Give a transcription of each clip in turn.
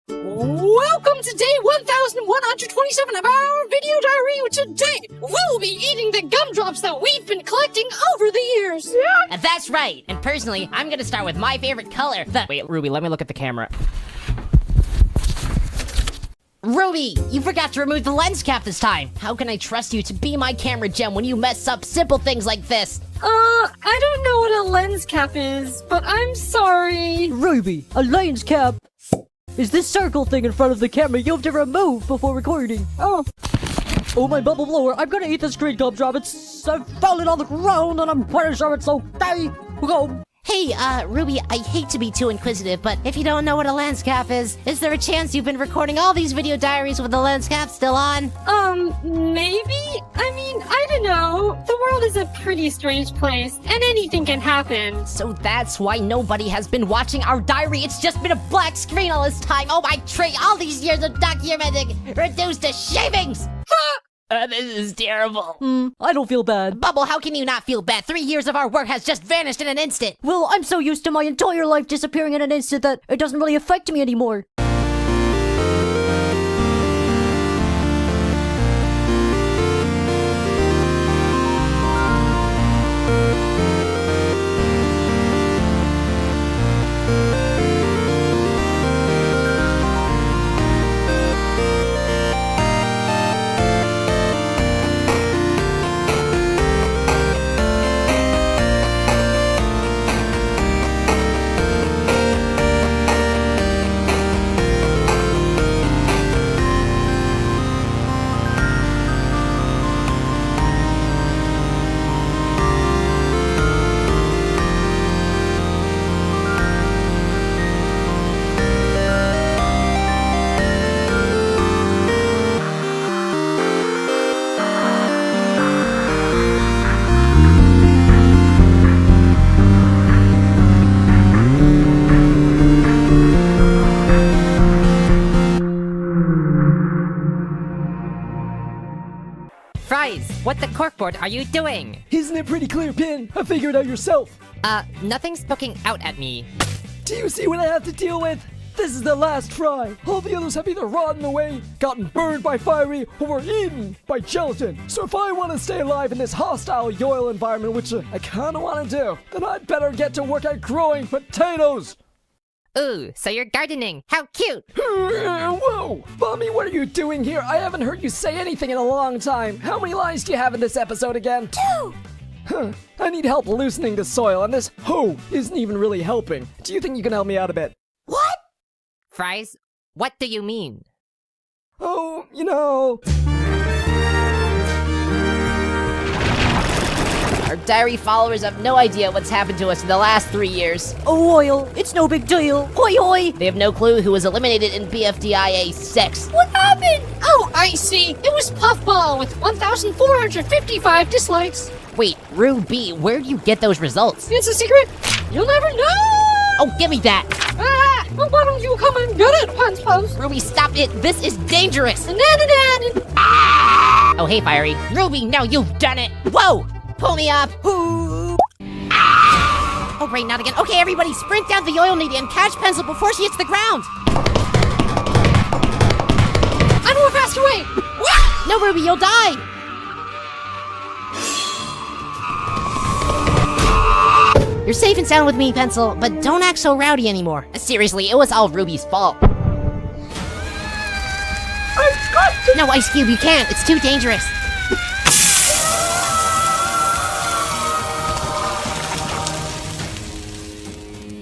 Welcome to day 1127 of our video diary. Today, we'll be eating the gumdrops that we've been collecting over the years. That's right. And personally, I'm gonna start with my favorite color. Wait, Ruby, let me look at the camera. Ruby, you forgot to remove the lens cap this time. How can I trust you to be my camera gem when you mess up simple things like this? I don't know what a lens cap is, but I'm sorry. Ruby, a lens cap is this circle thing in front of the camera you have to remove before recording. Oh, my bubble blower, I'm gonna eat this green gumdrop. I've fallen on the ground and I'm pretty sure it's okay. Go. Hey, Ruby, I hate to be too inquisitive, but if you don't know what a lens cap is there a chance you've been recording all these video diaries with the lens cap still on? Maybe? I mean, I don't know. The world is a pretty strange place, and anything can happen. So that's why nobody has been watching our diary. It's just been a black screen all this time. Oh, my Trey, all these years of documenting reduced to shavings! This is terrible. I don't feel bad. Bubble, how can you not feel bad? 3 years of our work has just vanished in an instant. Well, I'm so used to my entire life disappearing in an instant that it doesn't really affect me anymore. Fries, what the corkboard are you doing? Isn't it pretty clear, Pin? I figured it out yourself. Nothing's poking out at me. Do you see what I have to deal with? This is the last fry. All the others have either rotted away, gotten burned by fiery, or were eaten by gelatin. So if I want to stay alive in this hostile Yoil environment, which I kind of want to do, then I'd better get to work at growing potatoes. Ooh, so you're gardening. How cute! Whoa! Mommy, what are you doing here? I haven't heard you say anything in a long time. How many lines do you have in this episode again? 2! Huh. I need help loosening the soil, and this hoe isn't even really helping. Do you think you can help me out a bit? What? Fries, what do you mean? Oh, you know... Our diary followers have no idea what's happened to us in the last 3 years. Oh, oil, it's no big deal. Hoi hoi! They have no clue who was eliminated in BFDIA 6. What happened? Oh, I see. It was Puffball with 1,455 dislikes. Wait, Ruby, where do you get those results? It's a secret. You'll never know. Oh, give me that! Well, why don't you come and get it, Pants Post? Ruby, stop it! This is dangerous! Na-na-na-na. Oh, hey, Fiery. Ruby, now you've done it! Whoa! Pull me up! Oh, great, not again. Okay, everybody, sprint down the oil needle and catch Pencil before she hits the ground! I know a faster way! No, Ruby, you'll die! You're safe and sound with me, Pencil, but don't act so rowdy anymore. Seriously, it was all Ruby's fault. No, Ice Cube, you can't. It's too dangerous.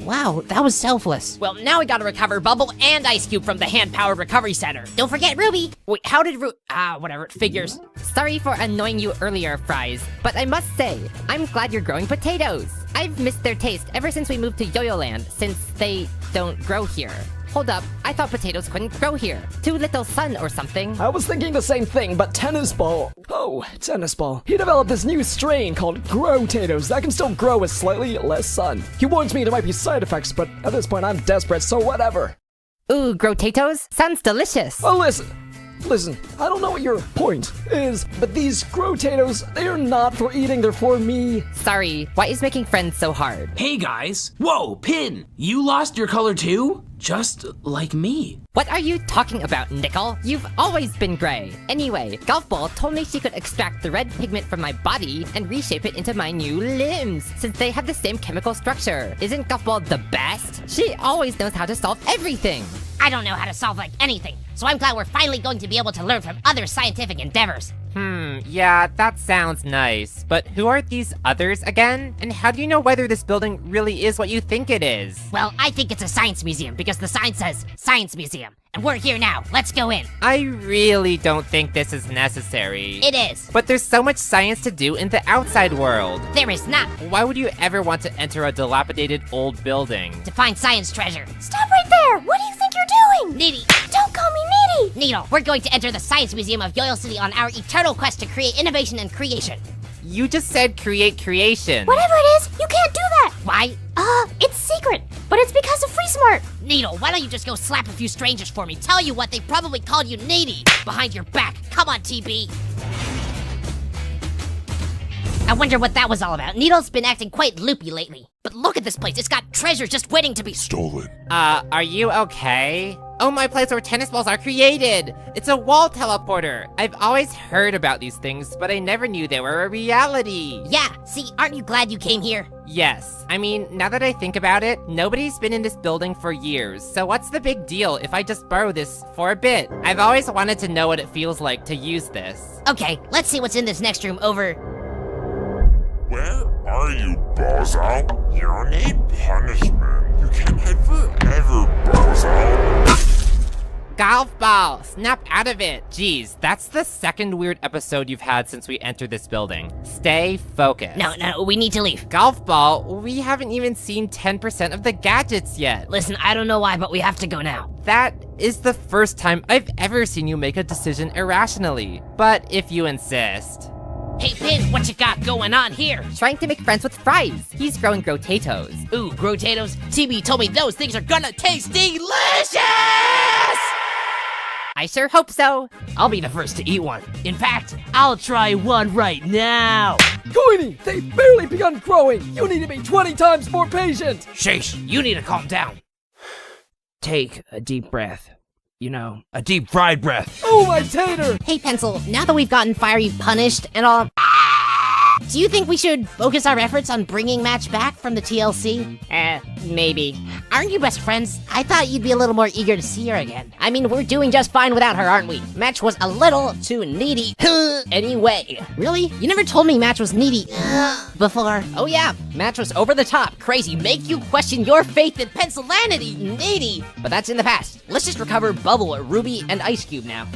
Wow, that was selfless. Well, now we gotta recover Bubble and Ice Cube from the hand-powered recovery center. Don't forget Ruby. Wait, how did whatever, it figures. Sorry for annoying you earlier, Fries, but I must say, I'm glad you're growing potatoes. I've missed their taste ever since we moved to Yoyoland, since they don't grow here. Hold up, I thought potatoes couldn't grow here. Too little sun or something. I was thinking the same thing, but tennis ball. Oh, tennis ball. He developed this new strain called grow potatoes that can still grow with slightly less sun. He warns me there might be side effects, but at this point I'm desperate, so whatever. Ooh, grow potatoes? Sounds delicious. Oh, listen. Listen, I don't know what your point is, but these grotatoes, they are not for eating, they're for me. Sorry, why is making friends so hard? Hey guys! Whoa, Pin! You lost your color too? Just like me. What are you talking about, Nickel? You've always been gray. Anyway, Golf Ball told me she could extract the red pigment from my body and reshape it into my new limbs, since they have the same chemical structure. Isn't Golf Ball the best? She always knows how to solve everything. I don't know how to solve like anything, so I'm glad we're finally going to be able to learn from other scientific endeavors. Yeah, that sounds nice. But who are these others again? And how do you know whether this building really is what you think it is? Well, I think it's a science museum because the sign says Science Museum. And we're here now. Let's go in. I really don't think this is necessary. It is. But there's so much science to do in the outside world. There is not. Why would you ever want to enter a dilapidated old building? To find science treasure. Stop right there! What do you think you're doing? Needy. Don't call me Needy! Needle, we're going to enter the Science Museum of Yoil City on our eternal quest to create innovation and creation. You just said create creation. Whatever it is, you can't do that! Why? It's secret, but it's because of Free Smart. Needle, why don't you just go slap a few strangers for me? Tell you what, they probably called you needy behind your back. Come on, TB. I wonder what that was all about. Needle's been acting quite loopy lately. But look at this place. It's got treasure just waiting to be stolen. Are you okay? Oh, my place where tennis balls are created! It's a wall teleporter! I've always heard about these things, but I never knew they were a reality! Yeah, see, aren't you glad you came here? Yes. I mean, now that I think about it, nobody's been in this building for years, so what's the big deal if I just borrow this for a bit? I've always wanted to know what it feels like to use this. Okay, let's see what's in this next room over... Where are you, Bozo? You need punishment. You can't hide forever, Bozo. Golf ball! Snap out of it! Jeez, that's the second weird episode you've had since we entered this building. Stay focused. No, we need to leave. Golf ball, we haven't even seen 10% of the gadgets yet. Listen, I don't know why, but we have to go now. That is the first time I've ever seen you make a decision irrationally. But if you insist. Hey, Pin, what you got going on here? Trying to make friends with Fries. He's growing grotatoes. Ooh, grotatoes? TB told me those things are gonna taste delicious! I sure hope so. I'll be the first to eat one. In fact, I'll try one right now. Coiny, they've barely begun growing. You need to be 20 times more patient. Sheesh, you need to calm down. Take a deep breath. You know, a deep fried breath. Oh, my tater! Hey, Pencil, now that we've gotten Fiery punished and all... Do you think we should focus our efforts on bringing Match back from the TLC? Maybe. Aren't you best friends? I thought you'd be a little more eager to see her again. I mean, we're doing just fine without her, aren't we? Match was a little too needy. Anyway. Really? You never told me Match was needy before. Oh yeah, Match was over the top, crazy, make you question your faith in pencilanity, needy. But that's in the past. Let's just recover Bubble, Ruby, and Ice Cube now.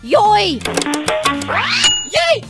Yoy! Yay!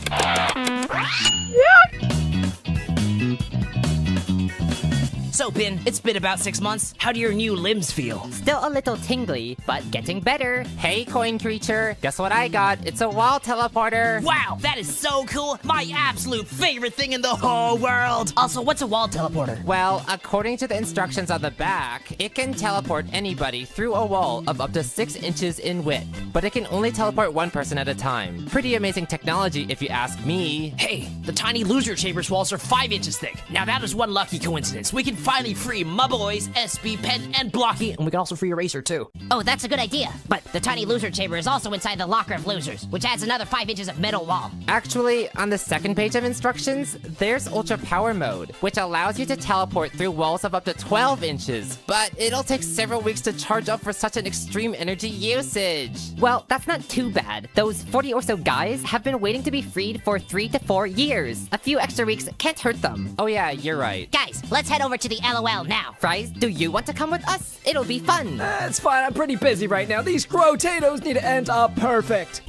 So, Pin, it's been about 6 months. How do your new limbs feel? Still a little tingly, but getting better. Hey, coin creature, guess what I got? It's a wall teleporter. Wow, that is so cool! My absolute favorite thing in the whole world! Also, what's a wall teleporter? Well, according to the instructions on the back, it can teleport anybody through a wall of up to 6 inches in width, but it can only teleport one person at a time. Pretty amazing technology if you ask me. Hey, the tiny loser chambers walls are 5 inches thick. Now that is one lucky coincidence. We can finally free my boys, SB, Pen, and Blocky, and we can also free Eraser too. Oh, that's a good idea. But the tiny loser chamber is also inside the locker of losers, which adds another 5 inches of metal wall. Actually, on the second page of instructions, there's Ultra Power Mode, which allows you to teleport through walls of up to 12 inches, but it'll take several weeks to charge up for such an extreme energy usage. Well, that's not too bad. Those 40 or so guys have been waiting to be freed for 3 to 4 years. A few extra weeks can't hurt them. Oh yeah, you're right. Guys, let's head over to the LOL now. Fries, do you want to come with us? It'll be fun. It's fine, I'm pretty busy right now. These grotatoes need to end up perfect.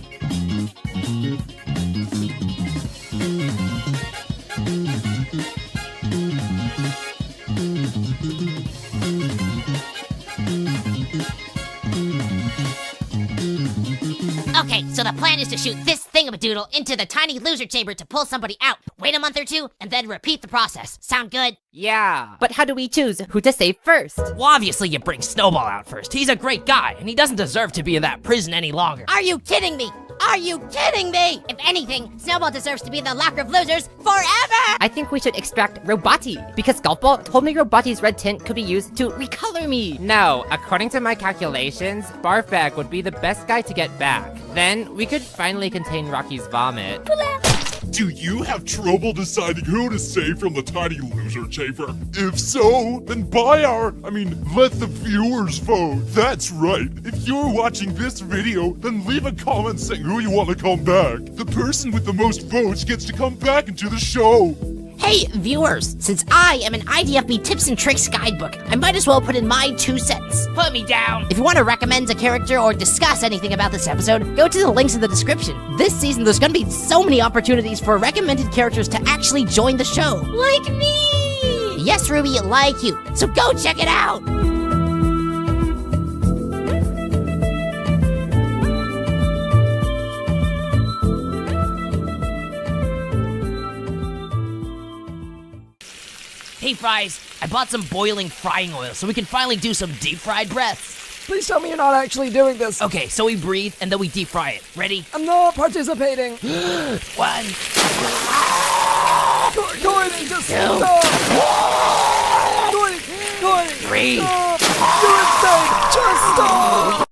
Okay, so the plan is to shoot this thingamajig Labradoodle into the tiny loser chamber to pull somebody out. Wait a month or two, and then repeat the process. Sound good? Yeah. But how do we choose who to save first? Well, obviously you bring Snowball out first. He's a great guy, and he doesn't deserve to be in that prison any longer. Are you kidding me? Are you kidding me? If anything, Snowball deserves to be in the locker of losers forever! I think we should extract Robati, because Golfball told me Robati's red tint could be used to recolor me. No, according to my calculations, Barfbag would be the best guy to get back. Then, we could finally contain Rocky's vomit. Do you have trouble deciding who to save from the tiny loser chamber? If so, then let the viewers vote. That's right. If you're watching this video, then leave a comment saying who you want to come back. The person with the most votes gets to come back into the show. Hey, viewers, since I am an IDFB tips and tricks guidebook, I might as well put in my 2 cents. Put me down. If you want to recommend a character or discuss anything about this episode, go to the links in the description. This season, there's gonna be so many opportunities for recommended characters to actually join the show. Like me! Yes, Ruby, like you. So go check it out! Hey, Fries, I bought some boiling frying oil so we can finally do some deep fried breaths. Please tell me you're not actually doing this. Okay, so we breathe and then we deep fry it. Ready? I'm not participating. 1. Gordy, just stop. Gordy, 3. stop. You're insane. Just stop.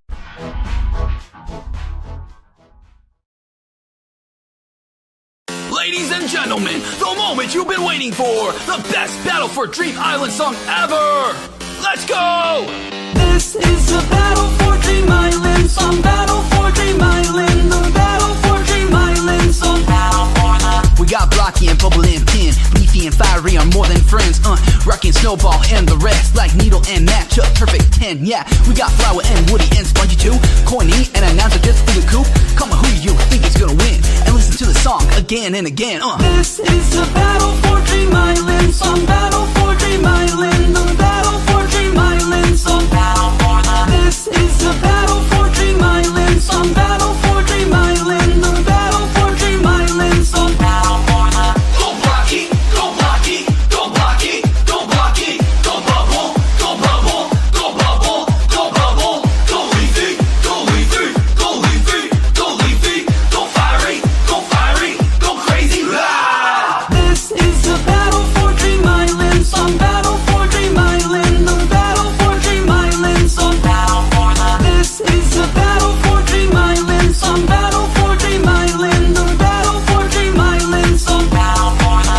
Ladies and gentlemen, the moment you've been waiting for, the best Battle for Dream Island song ever! Let's go! This is the Battle for Dream Island song, Battle for Dream Island, the Battle for Dream Island song, Battle for the... We got Blocky and Bubble and Pin, Leafy and Fiery are more than friends, Rocky and Snowball and the rest, like Needle and Matchup, perfect 10, yeah. We got Flower and Woody and Spongy too, Coiny and Announcer just for the coop. Come on, who do you think is gonna win? And listen to the song again and again, This is the Battle for Dream Island song, Battle for Dream Island, the Battle for Dream Island song, Battle for the... This is the Battle for Dream Island song, Battle for Dream Island, the Battle for Dream Island song, Battle for the... Go Blocky, go Blocky, go Blocky, go Blocky, go Bubble, go Bubble, go Bubble, go Bubble, go Leafy, go Leafy, go Leafy, go Leafy, go Fiery, go crazy, ah! This is the Battle for Dream Island song, Battle for Dream Island, the Battle for Dream Island song, Battle for the... This is the Battle for Dream Island song, Battle for Dream Island, the Battle for Dream Island song, Battle for the...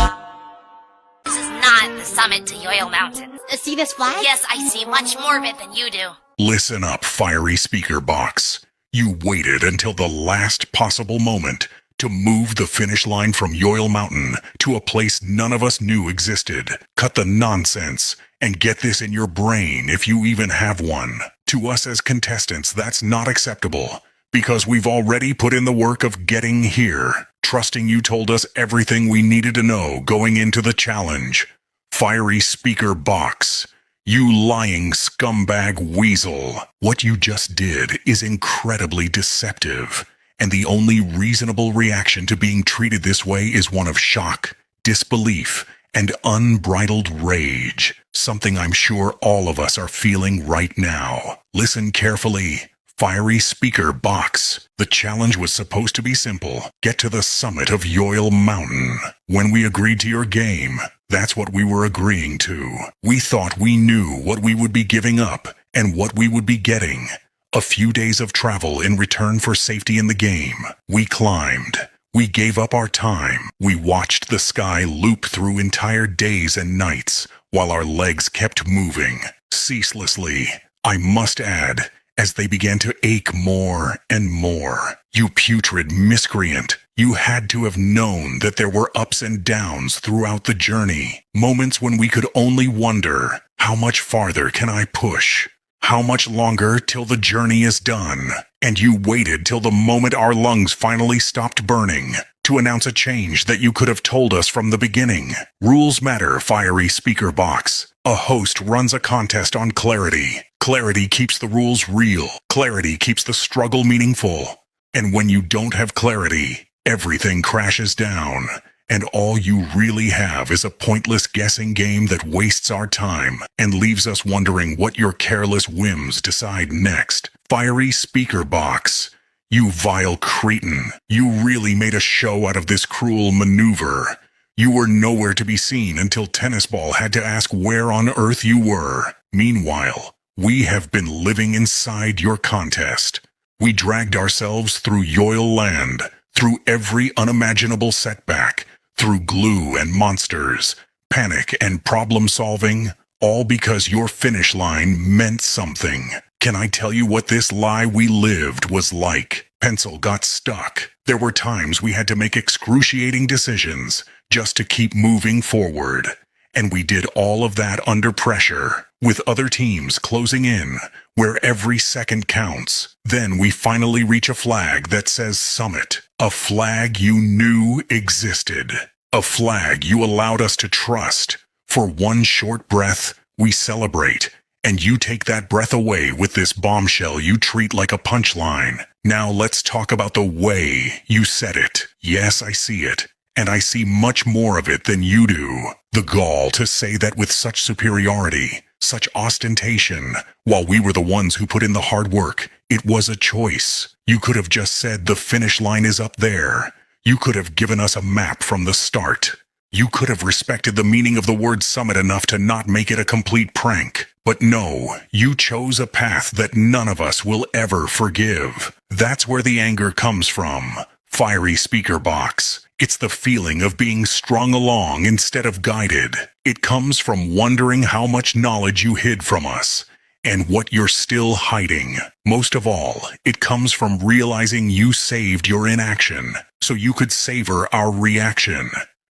This is not the summit to Yoyle Mountain. See this flag? Yes, I see much more of it than you do. Listen up, fiery speaker box. You waited until the last possible moment to move the finish line from Yoyle Mountain to a place none of us knew existed. Cut the nonsense and get this in your brain if you even have one. To us as contestants, that's not acceptable because we've already put in the work of getting here, trusting you told us everything we needed to know going into the challenge. Fiery speaker box. You lying scumbag weasel. What you just did is incredibly deceptive, and the only reasonable reaction to being treated this way is one of shock, disbelief, and unbridled rage. Something I'm sure all of us are feeling right now. Listen carefully. Fiery speaker box. The challenge was supposed to be simple. Get to the summit of Yoyle Mountain. When we agreed to your game, that's what we were agreeing to. We thought we knew what we would be giving up and what we would be getting. A few days of travel in return for safety in the game. We climbed. We gave up our time. We watched the sky loop through entire days and nights while our legs kept moving ceaselessly. I must add, as they began to ache more and more. You putrid miscreant, you had to have known that there were ups and downs throughout the journey. Moments when we could only wonder, how much farther can I push? How much longer till the journey is done? And you waited till the moment our lungs finally stopped burning to announce a change that you could have told us from the beginning. Rules matter, fiery speaker box. A host runs a contest on clarity. Clarity keeps the rules real. Clarity keeps the struggle meaningful. And when you don't have clarity, Everything crashes down, and all you really have is a pointless guessing game that wastes our time and leaves us wondering what your careless whims decide next. Fiery speaker box. You vile cretin. You really made a show out of this cruel maneuver. You were nowhere to be seen until Tennis Ball had to ask where on earth you were. Meanwhile, we have been living inside your contest. We dragged ourselves through Yoil Land, through every unimaginable setback, through glue and monsters, panic and problem solving, all because your finish line meant something. Can I tell you what this lie we lived was like? Pencil got stuck. There were times we had to make excruciating decisions just to keep moving forward. And we did all of that under pressure, with other teams closing in, where every second counts. Then we finally reach a flag that says Summit, a flag you knew existed, a flag you allowed us to trust. For one short breath, we celebrate, and you take that breath away with this bombshell you treat like a punchline. Now let's talk about the way you said it. Yes, I see it, and I see much more of it than you do. The gall to say that with such superiority, such ostentation, while we were the ones who put in the hard work. It was a choice. You could have just said the finish line is up there. You could have given us a map from the start. You could have respected the meaning of the word summit enough to not make it a complete prank. But no, you chose a path that none of us will ever forgive. That's where the anger comes from. Fiery speaker box. It's the feeling of being strung along instead of guided. It comes from wondering how much knowledge you hid from us, and what you're still hiding. Most of all, it comes from realizing you saved your inaction, so you could savor our reaction.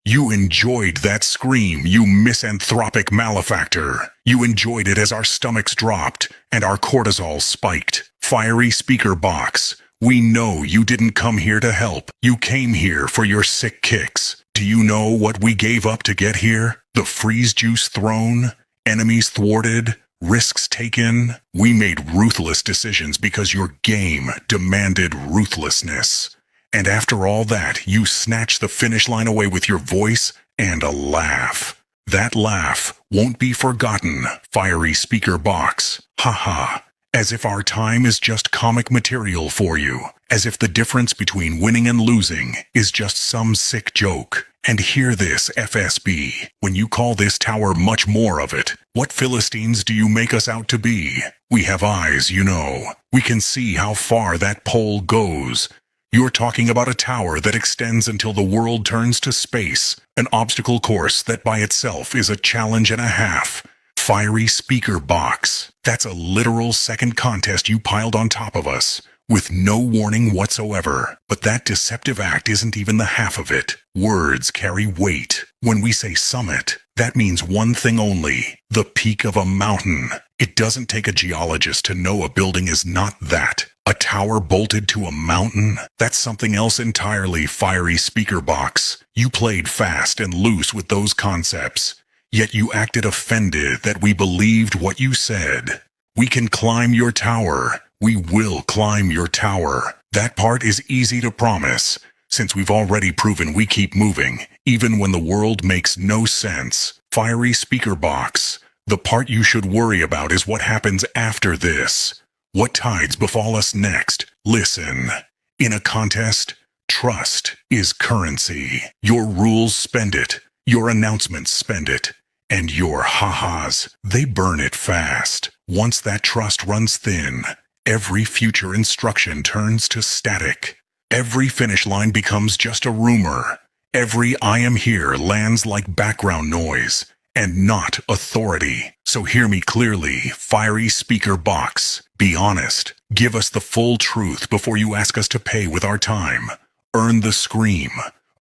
You enjoyed that scream, you misanthropic malefactor. You enjoyed it as our stomachs dropped, and our cortisol spiked. Fiery speaker box. We know you didn't come here to help. You came here for your sick kicks. Do you know what we gave up to get here? The freeze juice thrown, enemies thwarted, risks taken. We made ruthless decisions because your game demanded ruthlessness. And after all that, you snatched the finish line away with your voice and a laugh. That laugh won't be forgotten, fiery speaker box. Ha ha. As if our time is just comic material for you. As if the difference between winning and losing is just some sick joke. And hear this, FSB. When you call this tower much more of it, what Philistines do you make us out to be? We have eyes, you know. We can see how far that pole goes. You're talking about a tower that extends until the world turns to space. An obstacle course that by itself is a challenge and a half. Fiery speaker box. That's a literal second contest you piled on top of us, with no warning whatsoever. But that deceptive act isn't even the half of it. Words carry weight. When we say summit, that means one thing only: the peak of a mountain. It doesn't take a geologist to know a building is not that. A tower bolted to a mountain? That's something else entirely, fiery speaker box. You played fast and loose with those concepts. Yet you acted offended that we believed what you said. We can climb your tower. We will climb your tower. That part is easy to promise, since we've already proven we keep moving, even when the world makes no sense. Fiery speaker box. The part you should worry about is what happens after this. What tides befall us next? Listen. In a contest, trust is currency. Your rules spend it. Your announcements spend it. And your ha-has, they burn it fast. Once that trust runs thin, every future instruction turns to static. Every finish line becomes just a rumor. Every I am here lands like background noise, and not authority. So hear me clearly, fiery speaker box. Be honest. Give us the full truth before you ask us to pay with our time. Earn the scream.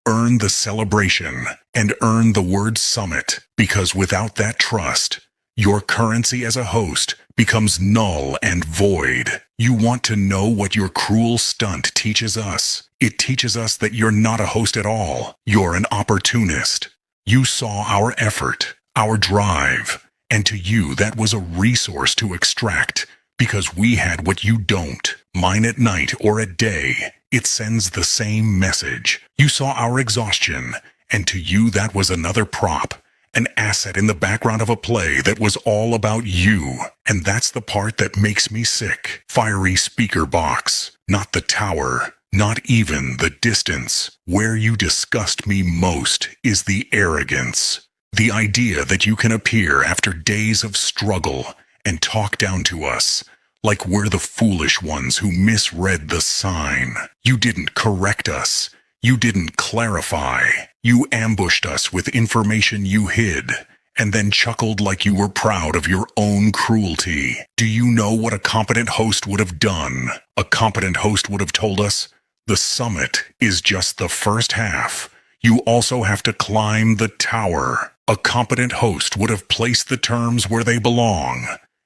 Earn the celebration, and earn the word summit, because without that trust, your currency as a host becomes null and void. You want to know what your cruel stunt teaches us? It teaches us that you're not a host at all. You're an opportunist. You saw our effort, our drive, and to you that was a resource to extract, because we had what you don't. Mine at night or at day, it sends the same message. You saw our exhaustion, and to you that was another prop, an asset in the background of a play that was all about you. And that's the part that makes me sick. Fiery speaker box, not the tower, not even the distance. Where you disgust me most is the arrogance. The idea that you can appear after days of struggle and talk down to us like we're the foolish ones who misread the sign. You didn't correct us. You didn't clarify. You ambushed us with information you hid, and then chuckled like you were proud of your own cruelty. Do you know what a competent host would have done? A competent host would have told us, the summit is just the first half. You also have to climb the tower. A competent host would have placed the terms where they belong,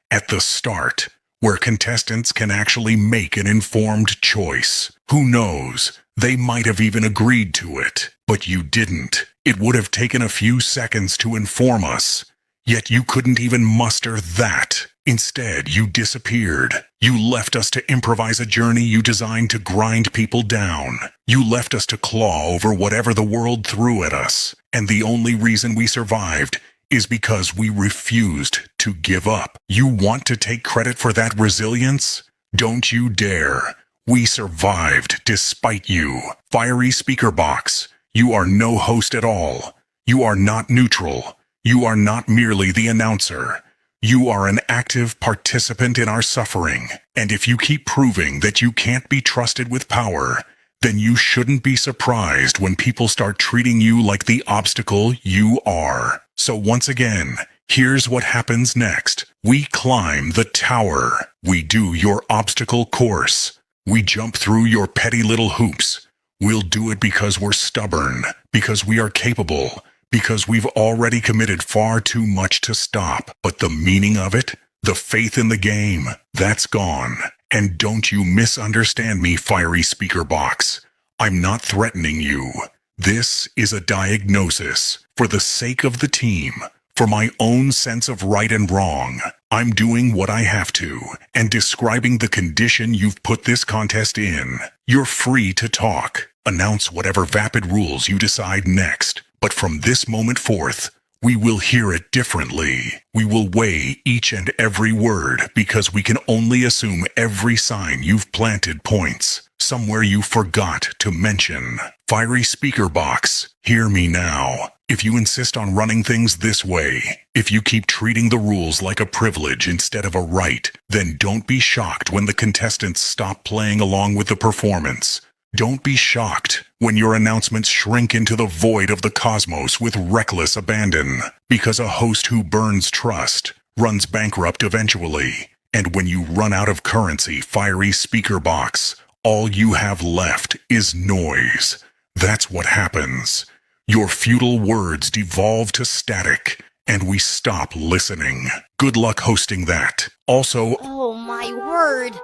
at the start, where contestants can actually make an informed choice. Who knows? They might have even agreed to it, but you didn't. It would have taken a few seconds to inform us, yet you couldn't even muster that. Instead, you disappeared. You left us to improvise a journey you designed to grind people down. You left us to claw over whatever the world threw at us, and the only reason we survived is because we refused to give up. You want to take credit for that resilience? Don't you dare. We survived despite you. Fiery speaker box, you are no host at all. You are not neutral. You are not merely the announcer. You are an active participant in our suffering. And if you keep proving that you can't be trusted with power, then you shouldn't be surprised when people start treating you like the obstacle you are. So once again, here's what happens next. We climb the tower. We do your obstacle course. We jump through your petty little hoops. We'll do it because we're stubborn, because we are capable, because we've already committed far too much to stop. But the meaning of it, the faith in the game, that's gone. And don't you misunderstand me, Fiery Speaker Box. I'm not threatening you. This is a diagnosis. For the sake of the team, for my own sense of right and wrong, I'm doing what I have to, and describing the condition you've put this contest in. You're free to talk. Announce whatever vapid rules you decide next. But from this moment forth, we will hear it differently. We will weigh each and every word because we can only assume every sign you've planted points somewhere you forgot to mention. Fiery Speaker Box, hear me now. If you insist on running things this way, if you keep treating the rules like a privilege instead of a right, then don't be shocked when the contestants stop playing along with the performance. Don't be shocked when your announcements shrink into the void of the cosmos with reckless abandon, because a host who burns trust runs bankrupt eventually. And when you run out of currency, Fiery Speaker Box, all you have left is noise. That's what happens. Your futile words devolve to static, and we stop listening. Good luck hosting that. Also, Oh my word!